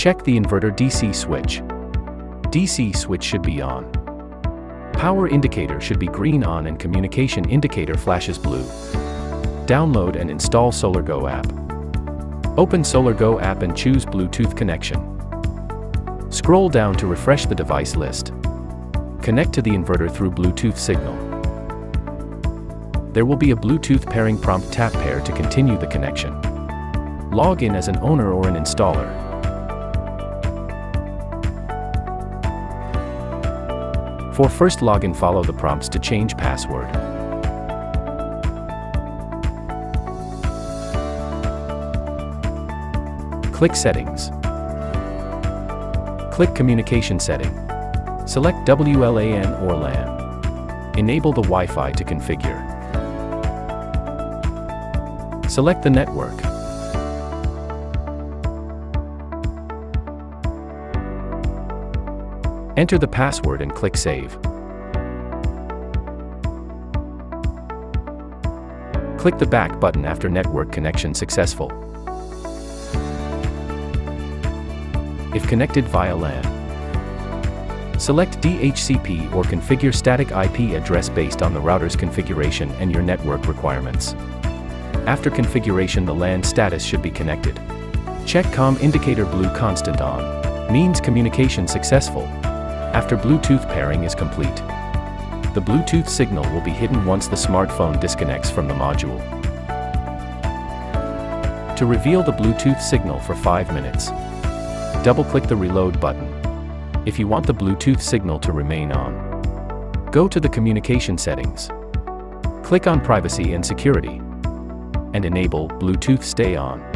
Check the inverter DC switch. DC switch should be on. Power indicator should be green on and communication indicator flashes blue. Download and install SolarGo app. Open SolarGo app and choose Bluetooth connection. Scroll down to refresh the device list. Connect to the inverter through Bluetooth signal. There will be a Bluetooth pairing prompt. Tap pair to continue the connection. Log in as an owner or an installer. For first login, follow the prompts to change password. Click Settings. Click Communication Setting. Select WLAN or LAN. Enable the Wi-Fi to configure. Select the network. Enter the password and click Save. Click the back button after network connection successful. If connected via LAN, select DHCP or configure static IP address based on the router's configuration and your network requirements. After configuration, the LAN status should be connected. Check COM indicator blue constant on, means communication successful. After Bluetooth pairing is complete, the Bluetooth signal will be hidden once the smartphone disconnects from the module. To reveal the Bluetooth signal for 5 minutes, double-click the reload button. If you want the Bluetooth signal to remain on, go to the communication settings. Click on Privacy and Security, and enable Bluetooth Stay On.